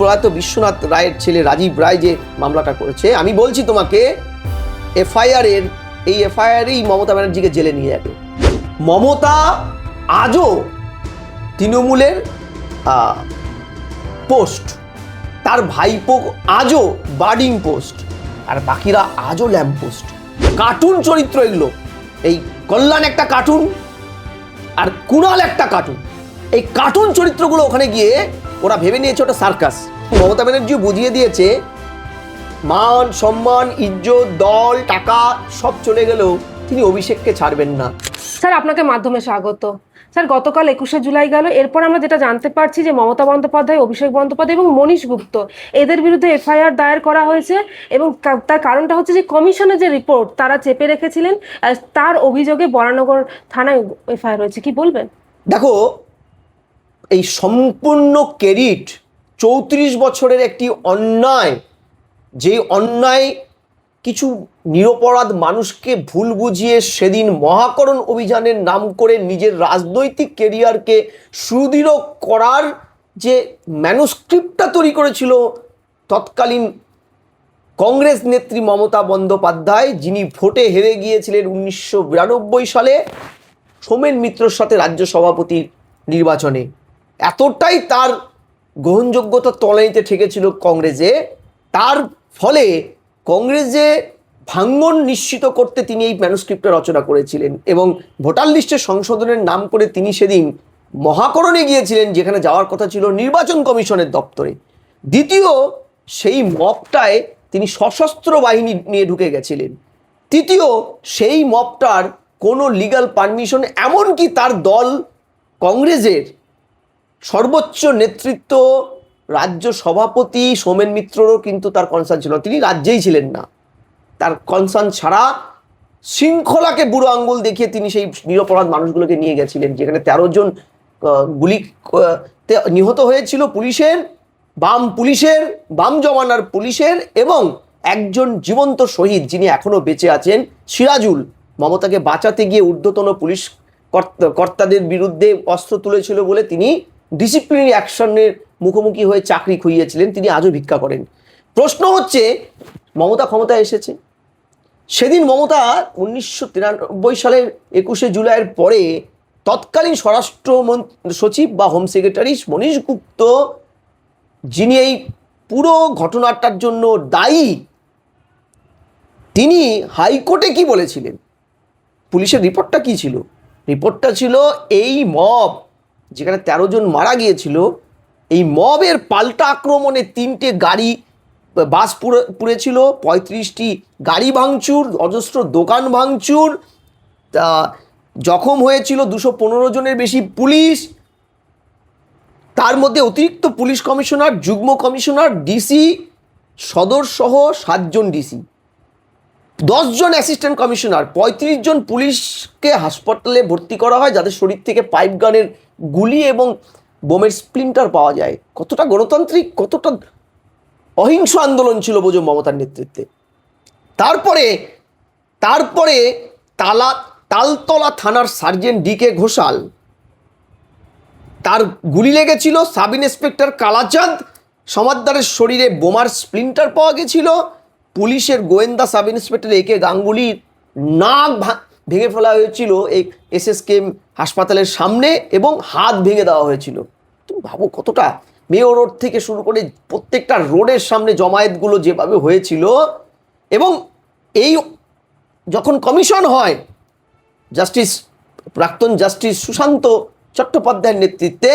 প্রয়াত বিশ্বনাথ রায়ের ছেলে রাজীব রায় যে মামলাটা করেছে, আমি বলছি তোমাকে এফআইআরেই মমতা ব্যানার্জিকে জেলে নিয়ে যাবে। মমতা আজও তৃণমূলের পোস্ট, তার ভাইপো আজও বার্ডিং পোস্ট, আর বাকিরা আজও ল্যাম্প পোস্ট। কার্টুন চরিত্র এগুলো। এই কল্যাণ একটা কার্টুন আর কুণাল একটা কার্টুন। এই কার্টুন চরিত্রগুলো ওখানে গিয়ে ওরা ভেবে নিয়েছে ওটা সার্কাস। মমতা ব্যানার্জি বুঝিয়ে দিয়েছে মান সম্মান ইজ্জত দল টাকা সব চলে গেলেও তিনি অভিষেককে ছাড়বেন না। স্যার আপনাকে মাধ্যমে স্বাগত। স্যার গতকাল 21শে জুলাই গেল, এরপর আমরা যেটা জানতে পারছি যে মমতা বন্দ্যোপাধ্যায়, অভিষেক বন্দ্যোপাধ্যায় এবং মনীশ গুপ্ত এদের বিরুদ্ধে এফআইআর দায়ের করা হয়েছে এবং তার কারণটা হচ্ছে যে কমিশনের যে রিপোর্ট তারা চেপে রেখেছিলেন, তার অভিযোগে বরানগর থানায় এফআইআর হয়েছে। কি বলবেন? দেখো, এই সম্পূর্ণ ক্রেডিট 34 বছরের একটি অন্যায়, যে অন্যায় কিছু নিরপরাধ মানুষকে ভুল বুঝিয়ে সেদিন মহাকরণ অভিযানের নাম করে নিজের রাজনৈতিক কেরিয়ারকে সুদৃঢ় করার যে ম্যানুস্ক্রিপ্টটা তৈরি করেছিল তৎকালীন কংগ্রেস নেত্রী মমতা বন্দ্যোপাধ্যায়, যিনি ভোটে হেরে গিয়েছিলেন 1992 সালে সোমেন মিত্রর সাথে রাজ্য সভাপতির নির্বাচনে। এতটাই তার গ্রহণযোগ্যতা তলানিতে ঠেকেছিল কংগ্রেসে, তার ফলে কংগ্রেসে ভাঙ্গন নিশ্চিত করতে তিনি এই ম্যানুস্ক্রিপ্টটা রচনা করেছিলেন এবং ভোটার লিস্টের সংশোধনের নাম করে তিনি সেদিন মহাকরণে গিয়েছিলেন, যেখানে যাওয়ার কথা ছিল নির্বাচন কমিশনের দপ্তরে। দ্বিতীয়, সেই মপটায় তিনি সশস্ত্র বাহিনী নিয়ে ঢুকে গেছিলেন। তৃতীয়, সেই মপটার কোনো লিগ্যাল পারমিশন, এমনকি তার দল কংগ্রেসের সর্বোচ্চ নেতৃত্ব রাজ্য সভাপতি সোমেন মিত্ররও কিন্তু তার কনসার্ন ছিল, তিনি রাজ্যেই ছিলেন না। তার কনসার্ন ছাড়া শৃঙ্খলাকে বুড়ো আঙ্গুল দেখিয়ে তিনি সেই নিরপরাধ মানুষগুলোকে নিয়ে গেছিলেন, যেখানে 13 জন গুলিতে নিহত হয়েছিল বাম জমানার পুলিশের, এবং একজন জীবন্ত শহীদ যিনি এখনো বেঁচে আছেন, সিরাজুল, মমতাকে বাঁচাতে গিয়ে ঊর্ধ্বতন পুলিশ কর্তাদের বিরুদ্ধে অস্ত্র তুলেছিল বলে তিনি ডিসিপ্লিনারি অ্যাকশনের মুখোমুখি হয়ে চাকরি খুইয়েছিলেন, তিনি আজও ভিক্ষা করেন। প্রশ্ন হচ্ছে, মমতা ক্ষমতায় এসেছে, সেদিন মমতা 1993 সালের 21শে জুলাইয়ের পরে তৎকালীন স্বরাষ্ট্র সচিব বা হোম সেক্রেটারি মনীশ গুপ্ত, যিনি এই পুরো ঘটনাটার জন্য দায়ী, তিনি হাইকোর্টে কি বলেছিলেন? পুলিশের রিপোর্টটা কি ছিল? রিপোর্টটা ছিল এই মব যেখানে 13 জন মারা গিয়েছিল, এই মবের পাল্টা আক্রমণে 3টে গাড়ি বাস পুড়েছিল, 35টি গাড়ি ভাঙচুর, অজস্র দোকান ভাঙচুর, জখম হয়েছিল 215 জনের বেশি পুলিশ, তার মধ্যে অতিরিক্ত পুলিশ কমিশনার, যুগ্ম কমিশনার, ডিসি, সদর সহ 7 জন ডিসি, 10 জন অ্যাসিস্ট্যান্ট কমিশনার, 35 জন পুলিশকে হাসপাতালে ভর্তি করা হয়, যাদের শরীর থেকে পাইপ গানের গুলি এবং বোমের স্প্লিন্টার পাওয়া যায়। কতটা গণতান্ত্রিক, কতটা অহিংস আন্দোলন ছিল বোঝো মমতার নেতৃত্বে। তারপরে তালতলা থানার সার্জেন্ট DK ঘোষাল, তার গুলি লেগেছিল। সাব ইন্সপেক্টর কালাচাঁদ সমাদ্দারের শরীরে বোমার স্প্লিন্টার পাওয়া গেছিল। পুলিশের গোয়েন্দা সাব ইন্সপেক্টর AK গাঙ্গুলির নাক ভেঙে ফেলা হয়েছিল এই SSKM হাসপাতালের সামনে এবং হাত ভেঙে দেওয়া হয়েছিল। তুমি ভাবো কতটা, মেয়র রোড থেকে শুরু করে প্রত্যেকটা রোডের সামনে জমায়েতগুলো যেভাবে হয়েছিল। এবং এই যখন কমিশন হয়, প্রাক্তন জাস্টিস সুশান্ত চট্টোপাধ্যায়ের নেতৃত্বে,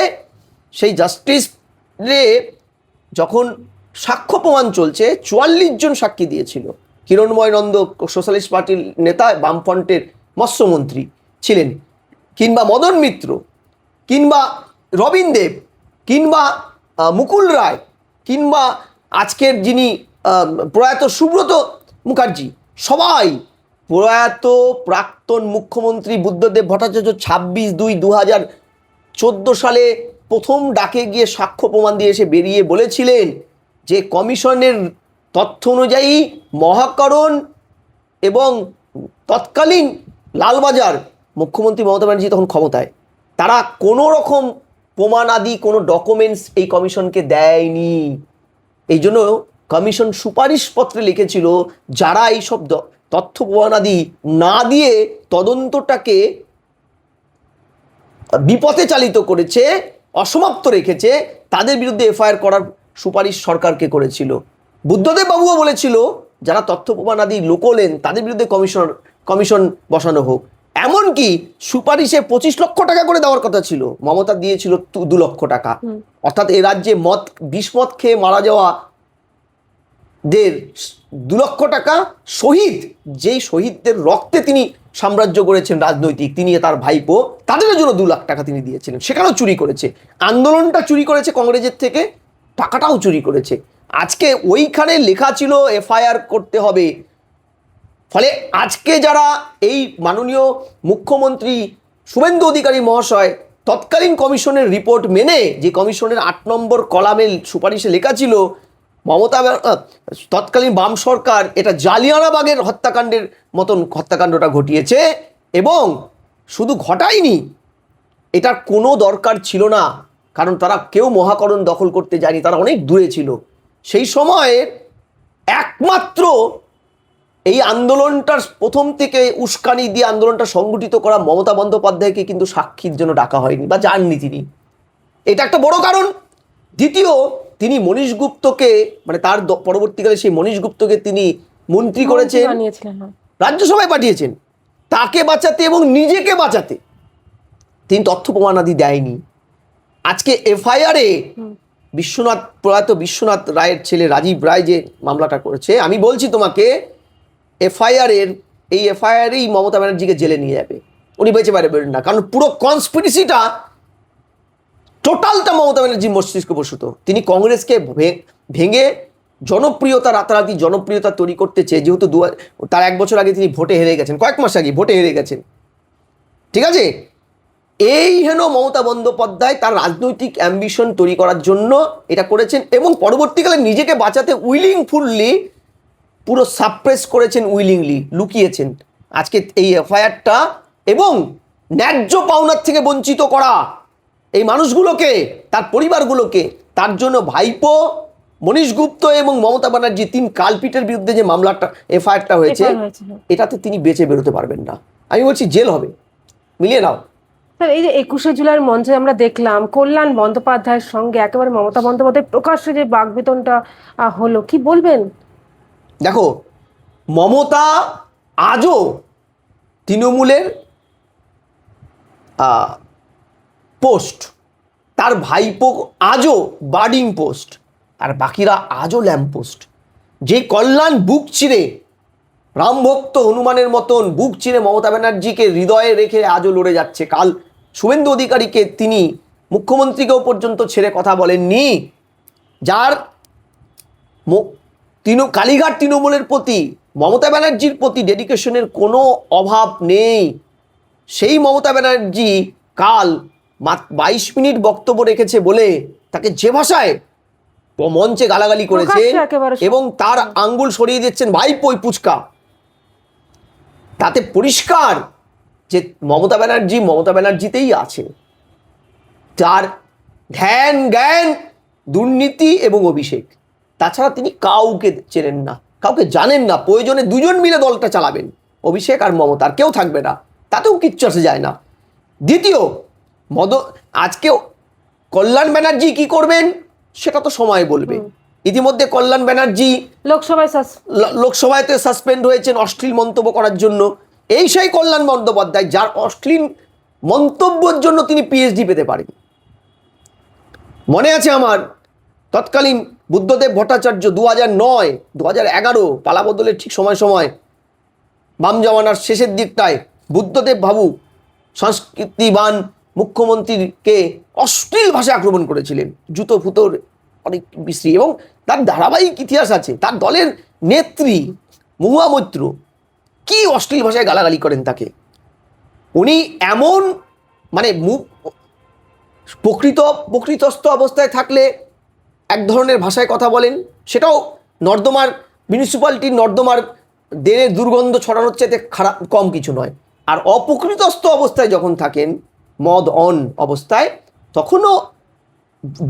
সেই জাস্টিসে যখন সাক্ষ্য প্রমাণ চলছে, 44 জন সাক্ষী দিয়েছিল। কিরণময় নন্দ সোশ্যালিস্ট পার্টির নেতা, বামফ্রন্টের মৎস্যমন্ত্রী ছিলেন, কিংবা মদন মিত্র, কিংবা রবীন দেব, কিংবা মুকুল রায়, কিংবা আজকের যিনি প্রয়াত সুব্রত মুখার্জি, সবাই প্রয়াত প্রাক্তন মুখ্যমন্ত্রী বুদ্ধদেব ভট্টাচার্য 26/2/2014 সালে প্রথম ডাকে গিয়ে সাক্ষ্য প্রমাণ দিয়ে এসে বেরিয়ে বলেছিলেন যে কমিশনের তথ্য অনুযায়ী মহাকরণ এবং তৎকালীন লালবাজার মুখ্যমন্ত্রী মমতা ব্যানার্জি তখন ক্ষমতায়, তারা কোনো রকম প্রমাণ আদি কোনো ডকুমেন্টস এই কমিশনকে দেয়নি। এই জন্য কমিশন সুপারিশপত্রে লিখেছিল যারা এইসব তথ্য প্রমাণাদি না দিয়ে তদন্তটাকে বিপথে চালিত করেছে, অসমাপ্ত রেখেছে, তাদের বিরুদ্ধে এফআইআর করার সুপারিশ সরকারকে করেছিল। বুদ্ধদেব বাবুও বলেছিল যারা তথ্য প্রমাণাদি লোকলেন তাদের বিরুদ্ধে কমিশন বসানো হোক। এমনকি সুপারিশে 25 লক্ষ টাকা করে দেওয়ার কথা ছিল, মমতা দিয়েছিল 2 লক্ষ টাকা। অর্থাৎ এ রাজ্যে বিষ মদ খেয়ে মারা যাওয়া দের 2 লক্ষ টাকা, শহীদ যেই শহীদদের রক্তে তিনি সাম্রাজ্য করেছেন রাজনৈতিক, তিনি তার ভাইপো, তাদের জন্য 2 লাখ টাকা তিনি দিয়েছিলেন। সেখানেও চুরি করেছে, আন্দোলনটা চুরি করেছে কংগ্রেসের থেকে, টাকাটাও চুরি করেছে। আজকে ওইখানে লেখা ছিল এফআইআর করতে হবে। ফলে আজকে যারা এই মাননীয় মুখ্যমন্ত্রী শুভেন্দু অধিকারী মহাশয় তৎকালীন কমিশনের রিপোর্ট মেনে, যে কমিশনের 8 নম্বর কলামে সুপারিশে লেখা ছিল মমতা তৎকালীন বাম সরকার এটা জালিয়ানবাগের হত্যাকাণ্ডের মতন হত্যাকাণ্ডটা ঘটিয়েছে, এবং শুধু ঘটায়নি, এটার কোনো দরকার ছিল না, কারণ তারা কেউ মহাকরণ দখল করতে যায়নি, তারা অনেক দূরে ছিল। সেই সময়ে একমাত্র এই আন্দোলনটার প্রথম থেকে উস্কানি দিয়ে আন্দোলনটা সংগঠিত করা মমতা বন্দ্যোপাধ্যায়কে কিন্তু সাক্ষীর জন্য ডাকা হয়নি বা যাননি তিনি, এটা একটা বড় কারণ। দ্বিতীয়, তিনি মনীশ গুপ্তকে, মানে তার পরবর্তীকালে সেই মনীশ গুপ্তকে তিনি মন্ত্রী করেছেন, রাজ্যসভায় পাঠিয়েছেন, তাকে বাঁচাতে এবং নিজেকে বাঁচাতে তিনি তথ্য প্রমাণাদি দেয়নি। আজকে এফআইআরে প্রয়াত বিশ্বনাথ রায়ের ছেলে রাজীব রায় যে মামলাটা করেছে, আমি বলছি তোমাকে এই এফআইআরেই মমতা ব্যানার্জিকে জেলে নিয়ে যাবে, উনি বেঁচে পারবেন না, কারণ পুরো কনস্পিরেসিটা টোটালটা মমতা ব্যানার্জির মস্তিষ্কপ্রসূত। তিনি কংগ্রেসকে ভেঙে রাতারাতি জনপ্রিয়তা তৈরি করতে চেয়ে, যেহেতু তার 1 বছর আগে তিনি ভোটে হেরে গেছেন, কয়েক মাস আগে ভোটে হেরে গেছেন, ঠিক আছে, এই হেন মমতা বন্দ্যোপাধ্যায় তার রাজনৈতিক অ্যাম্বিশন তৈরি করার জন্য এটা করেছেন, এবং পরবর্তীকালে নিজেকে বাঁচাতে উইলিংফুললি পুরো সাপ্রেস করেছেন, উইলিংলি লুকিয়েছেন। আজকে এই এফআইআরটা এবং ন্যায্য পাওনার থেকে বঞ্চিত করা এই মানুষগুলোকে, তার পরিবারগুলোকে, তার জন্য ভাইপো, মনীশ গুপ্ত এবং মমতা ব্যানার্জি 3 কালপিটের বিরুদ্ধে যে মামলাটা এফআইআরটা হয়েছে, এটাতে তিনি বেঁচে বেরোতে পারবেন না। আমি বলছি জেল হবে, মিলিয়ে নাও। স্যার, এই যে 21শে জুলাইয়ের মঞ্চে আমরা দেখলাম কল্যাণ বন্দ্যোপাধ্যায়ের সঙ্গে একেবারে মমতা বন্দ্যোপাধ্যায় প্রকাশ্যে যে বাকবিতণ্ডা হলো, কি বলবেন? দেখো, মমতা আজও তৃণমূলের পোস্ট, তার ভাইপো আজও বার্ডিং পোস্ট, আর বাকিরা আজও ল্যাম্প পোস্ট। যে কল্যাণ বুক চিরে, রামভক্ত হনুমানের মতন বুক চিরে মমতা ব্যানার্জিকে হৃদয়ে রেখে আজও লড়ে যাচ্ছে। কাল শুভেন্দু অধিকারীকে তিনি মুখ্যমন্ত্রীকেও পর্যন্ত ছেড়ে কথা বলেননি, যার কালীঘাট তৃণমূলের প্রতি, মমতা ব্যানার্জির প্রতি ডেডিকেশনের কোনো অভাব নেই। সেই মমতা ব্যানার্জি কাল 22 মিনিট বক্তব্য রেখেছে বলে তাকে যে ভাষায় মঞ্চে গালাগালি করেছেন এবং তার আঙ্গুল সরিয়ে দিচ্ছেন ভাইপো পুচকা, তাতে পরিষ্কার যে মমতা ব্যানার্জিতেই আছে। তার ধ্যান জ্ঞান দুর্নীতি এবং অভিষেক, তাছাড়া তিনি কাউকে চেনেন না, কাউকে জানেন না। প্রয়োজনে 2 জন মিলে দলটা চালাবেন, অভিষেক আর মমতা, আর কেউ থাকবে না, তাতেও কিচ্ছু আসে যায় না। দ্বিতীয়, আজকে কল্যাণ ব্যানার্জি কি করবেন সেটা তো সময় বলবে। ইতিমধ্যে কল্যাণ ব্যানার্জি লোকসভাতে সাসপেন্ড হয়েছেন অশ্লীল মন্তব্য করার জন্য। এই সেই কল্যাণ বন্দ্যোপাধ্যায় যার অশ্লীল মন্তব্যের জন্য তিনি পিএইচডি পেতে পারেন। মনে আছে আমার, তৎকালীন বুদ্ধদেব ভট্টাচার্য 2009, 2011 পালাবদলের ঠিক সময় বাম জমানার শেষের দিকটায় বুদ্ধদেব বাবু সংস্কৃতিবান মুখ্যমন্ত্রীকে অশ্লীল ভাষায় আক্রমণ করেছিলেন, জুতো ফুতোর অনেক বিশ্রী, এবং তার ধারাবাহিক ইতিহাস আছে। তার দলের নেত্রী মহুয়া মৈত্র কি অশ্লীল ভাষায় গালাগালি করেন তাকে। উনি এমন মানে প্রকৃতস্থ অবস্থায় থাকলে এক ধরনের ভাষায় কথা বলেন, সেটাও নর্দমার মিউনিসিপ্যালিটির নর্দমার ড্রেনের দুর্গন্ধ ছড়ানোর চাইতে খারাপ কম কিছু নয়। আর অপ্রকৃতস্থ অবস্থায় যখন থাকেন, মদ অন অবস্থায়, তখনও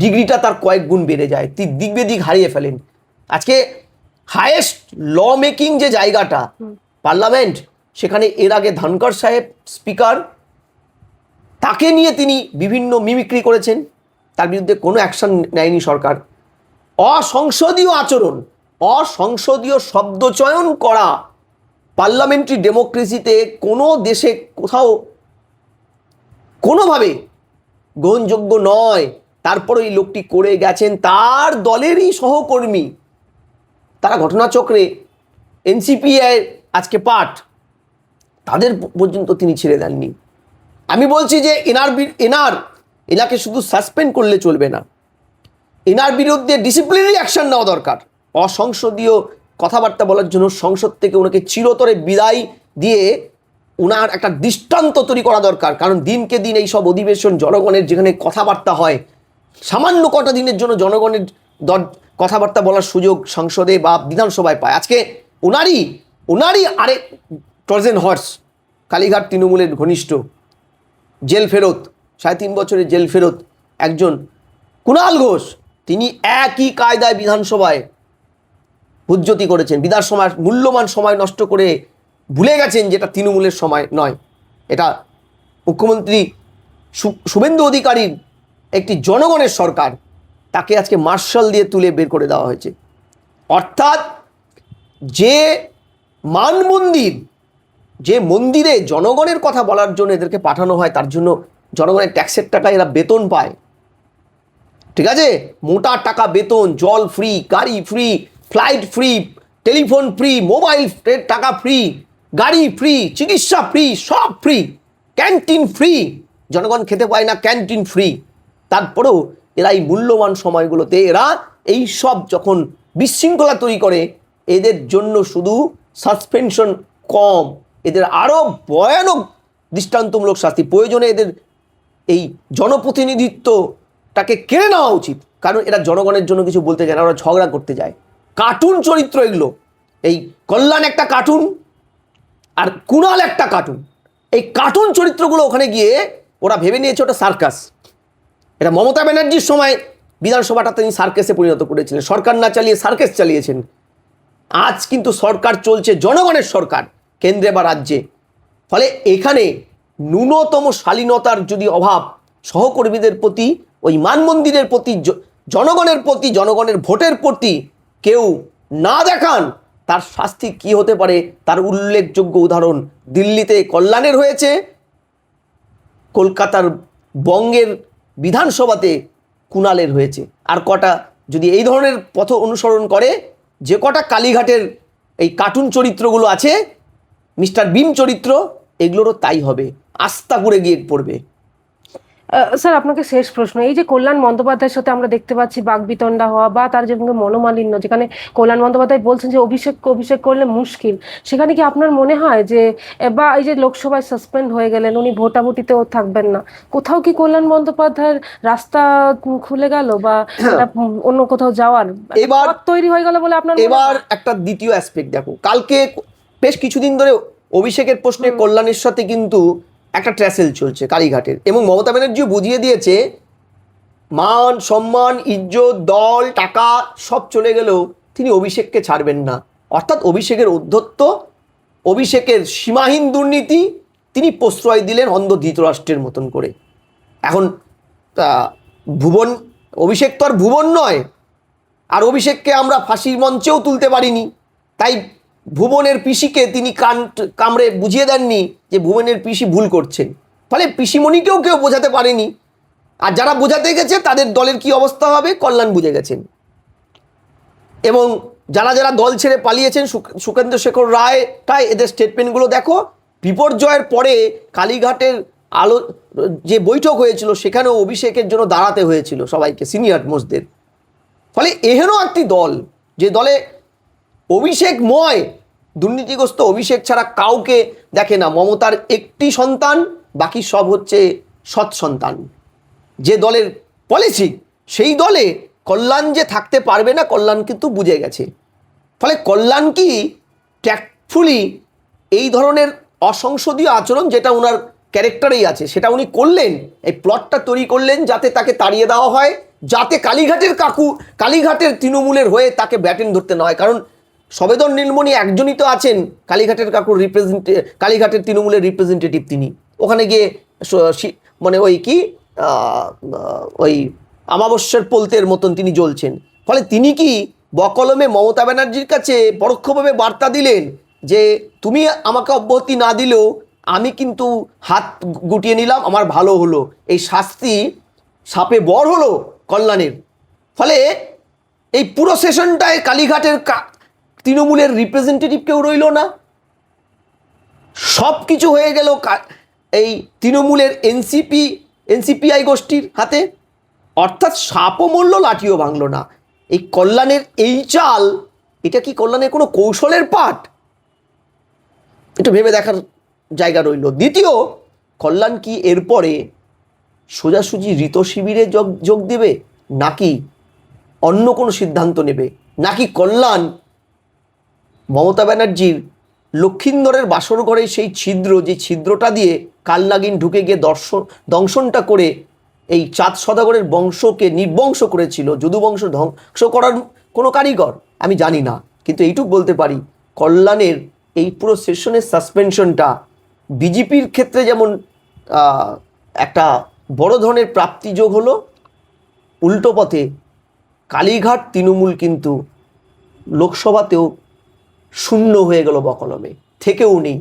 ডিগ্রিটা তার কয়েক গুণ বেড়ে যায়, দিক বেদিক হারিয়ে ফেলেন। আজকে হায়েস্ট ল মেকিং যে জায়গাটা পার্লামেন্ট, সেখানে এর আগে ধনকর সাহেব স্পিকার, তাকে নিয়ে তিনি বিভিন্ন মিমিক্রি করেছেন, তার বিরুদ্ধে কোনো অ্যাকশন নেয়নি সরকার। অসংসদীয় আচরণ, অসংসদীয় শব্দচয়ন করা পার্লামেন্টারি ডেমোক্রেসিতে কোনো দেশে কোথাও কোনোভাবে গ্রহণযোগ্য নয়। তারপরে এই লোকটি করে গেছেন, তার দলেরই সহকর্মী, তারা ঘটনাচক্রে এনসিপিআই আজকে পার্ট, তাদের পর্যন্ত তিনি ছেড়ে দেননি। আমি বলছি যে এনাকে শুধু সাসপেন্ড করলে চলবে না, এনার বিরুদ্ধে ডিসিপ্লিনারি অ্যাকশন নেওয়া দরকার। অসংসদীয় কথাবার্তা বলার জন্য সংসদ থেকে ওনাকে চিরতরে বিদায় দিয়ে ওনার একটা দৃষ্টান্ত তৈরি করা দরকার। কারণ দিনকে দিন এই সব অধিবেশন জনগণের যেখানে কথাবার্তা হয়, সামান্য কটা দিনের জন্য জনগণের কথাবার্তা বলার সুযোগ সংসদে বা বিধানসভায় পায়। আজকে ওনারই আরেক ট্রজেন হর্স, কালীঘাট তৃণমূলের ঘনিষ্ঠ, জেল ফেরত, 3.5 বছরের জেল ফেরত একজন কুণাল ঘোষ, তিনি একই কায়দায় বিধানসভায় হুজ্জতি করেছেন। বিধানসভার মূল্যবান সময় নষ্ট করে ভুলে গেছেন যেটা তৃণমূলের সময় নয়, এটা মুখ্যমন্ত্রী শুভেন্দু অধিকারীর একটি জনগণের সরকার, তাকে আজকে মার্শাল দিয়ে তুলে বের করে দেওয়া হয়েছে। অর্থাৎ যে মন্দিরে জনগণের কথা বলার জন্য এদেরকে পাঠানো হয়, তার জন্য জনগণের ট্যাক্সের টাকা এরা বেতন পায়, ঠিক আছে, মোটা টাকা বেতন, জল ফ্রি, গাড়ি free, flight free, telephone free, mobile টাকা ফ্রি, গাড়ি ফ্রি, চিকিৎসা ফ্রি, সব ফ্রি, ক্যান্টিন ফ্রি, জনগণ খেতে পায় না, ক্যান্টিন ফ্রি। তারপরেও এরা এই মূল্যবান সময়গুলোতে এরা এই সব যখন বিশৃঙ্খলা তৈরি করে, এদের জন্য শুধু সাসপেনশন কম, এদের আরও ভয়ানক দৃষ্টান্তমূলক শাস্তি প্রয়োজনে, এদের এই জনপ্রতিনিধিত্বটাকে কেড়ে নেওয়া উচিত। কারণ এরা জনগণের জন্য কিছু বলতে যায় না, ওরা ঝগড়া করতে যায়। কার্টুন চরিত্র এগুলো, এই কল্যাণ একটা কার্টুন আর কুণাল একটা কার্টুন। এই কার্টুন চরিত্রগুলো ওখানে গিয়ে ওরা ভেবে নিয়েছে ওটা সার্কাস। এটা মমতা ব্যানার্জির সময় বিধানসভাটা তিনি সার্কাসে পরিণত করেছিলেন, সরকার না চালিয়ে সার্কাস চালিয়েছেন। আজ কিন্তু সরকার চলছে জনগণের সরকার, কেন্দ্রে বা রাজ্যে। ফলে এখানে ন্যূনতম শালীনতার যদি অভাব সহকর্মীদের প্রতি, ওই মানমন্দিরের প্রতি, জনগণের প্রতি, জনগণের ভোটের প্রতি কেউ না দেখান, তার শাস্তি কি হতে পারে তার উল্লেখযোগ্য উদাহরণ দিল্লিতে কল্যাণের হয়েছে, কলকাতার বঙ্গের বিধানসভাতে কুণালের হয়েছে। আর কটা যদি এই ধরনের পথ অনুসরণ করে, যে কটা কালীঘাটের এই কার্টুন চরিত্রগুলো আছে, মিস্টার বিম চরিত্র, এগুলোরও তাই হবে, আস্থা করে গিয়ে পড়বে। স্যার আপনাকে শেষ প্রশ্ন, এই যে কল্যাণ বন্দ্যোপাধ্যায়ের সাথে আমরা দেখতে পাচ্ছি বাকবিতণ্ডা হওয়া বা তার যে মনোমালিন্য, যেখানে কল্যাণ বন্দ্যোপাধ্যায় বলছেন যে অভিষেক করলে মুশকিল, সেখানে কি আপনার মনে হয় যে, বা এই যে লোকসভায় সাসপেন্ড হয়ে গেলেন, উনি ভোটাভুটিতেও থাকবেন না, কোথাও কি কল্যাণ বন্দ্যোপাধ্যায়ের রাস্তা খুলে গেল বা অন্য কোথাও যাওয়ার এবার তৈরি হয়ে গেল বলে আপনার? এবার একটা দ্বিতীয় অ্যাসপেক্ট দেখো, কালকে বেশ কিছুদিন ধরে অভিষেকের প্রশ্নে কল্যাণের সাথে কিন্তু একটা ট্র্যাসেল চলছে কালীঘাটের, এবং মমতা ব্যানার্জিও বুঝিয়ে দিয়েছে মান সম্মান ইজ্জত দল টাকা সব চলে গেলেও তিনি অভিষেককে ছাড়বেন না। অর্থাৎ অভিষেকের ঔদ্ধত্য, অভিষেকের সীমাহীন দুর্নীতি তিনি প্রশ্রয় দিলেন অন্ধ ধৃতরাষ্ট্রের মতন করে। এখন ভুবন, অভিষেক তো আর ভুবন নয়, আর অভিষেককে আমরা ফাঁসির মঞ্চেও তুলতে পারিনি, তাই ভুবনের পিসিকে তিনি কামড়ে বুঝিয়ে দেননি যে ভুবনের পিসি ভুল করছেন। ফলে পিসিমণিকেও কেউ বোঝাতে পারেনি, আর যারা বোঝাতে গেছে তাদের দলের কি অবস্থা হবে কল্যাণ বুঝে গেছেন। এবং যারা যারা দল ছেড়ে পালিয়েছেন, সুখেন্দ্র শেখর রায়টাই এদের স্টেটমেন্টগুলো দেখো। বিপর্যয়ের পরে কালীঘাটের যে বৈঠক হয়েছিল, সেখানেও অভিষেকের জন্য দাঁড়াতে হয়েছিল সবাইকে, সিনিয়র মোস্টদের। ফলে এহেন একটি দল, যে দলে অভিষেকময়, দুর্নীতিগ্রস্ত অভিষেক ছাড়া কাউকে দেখে না, মমতার একটি সন্তান, বাকি সব হচ্ছে সৎ সন্তান, যে দলের পলিসি, সেই দলে কল্যাণ যে থাকতে পারবে না, কল্যাণ কিন্তু বুঝে গেছে। ফলে কল্যাণ কি ট্যাক্টফুলি এই ধরনের অসংসদীয় আচরণ, যেটা ওনার ক্যারেক্টারেই আছে, সেটা উনি করলেন, এই প্লটটা তৈরি করলেন যাতে তাকে তাড়িয়ে দেওয়া হয়, যাতে কালীঘাটের তৃণমূলের হয়ে তাকে ব্যাটেন ধরতে না হয়। কারণ সবেদন নীলমণি একজনই তো আছেন কালীঘাটের কালীঘাটের তৃণমূলের রিপ্রেজেন্টেটিভ। তিনি ওখানে গিয়ে মানে ওই কি ওই আমাবস্যার পোলতের মতন তিনি জ্বলছেন। ফলে তিনি কি বকলমে মমতা ব্যানার্জির কাছে পরোক্ষভাবে বার্তা দিলেন যে তুমি আমাকে অব্যাহতি না দিলেও আমি কিন্তু হাত গুটিয়ে নিলাম, আমার ভালো হলো। এই শাস্তি সাপে বর হলো কল্যাণের। ফলে এই পুরো সেশনটায় কালীঘাটের তৃণমূলের রিপ্রেজেন্টেটিভ কেউ রইল না, সব কিছু হয়ে গেল এই তৃণমূলের এনসিপিআই গোষ্ঠীর হাতে। অর্থাৎ সাপও মরল, লাঠিও ভাঙল না। এই কল্যাণের এই চাল, এটা কি কল্যাণের কোনো কৌশলের পাঠ? এটা ভেবে দেখার জায়গা রইল। দ্বিতীয়, কল্যাণ কি এরপরে সোজাসুজি ঋত শিবিরে যোগ দেবে, নাকি অন্য কোনো সিদ্ধান্ত নেবে, নাকি কল্যাণ মমতা ব্যানার্জির লক্ষিন্দরের বাসর ঘরে সেই ছিদ্র, যে ছিদ্রটা দিয়ে কালনাগিন ঢুকে গিয়ে দংশনটা করে এই চাঁদ সদাগরের বংশকে নির্বংশ করেছিল, যদুবংশ ধ্বংস করার কোনো কারিগর আমি জানি না। কিন্তু এইটুকু বলতে পারি, কল্যাণের এই পুরো সেশনের সাসপেনশনটা বিজেপির ক্ষেত্রে যেমন একটা বড় ধরনের প্রাপ্তিযোগ হলো, উল্টো পথে কালীঘাট তৃণমূল কিন্তু লোকসভাতেও শূন্য হয়ে গেল, বকলমে থেকেও নেই।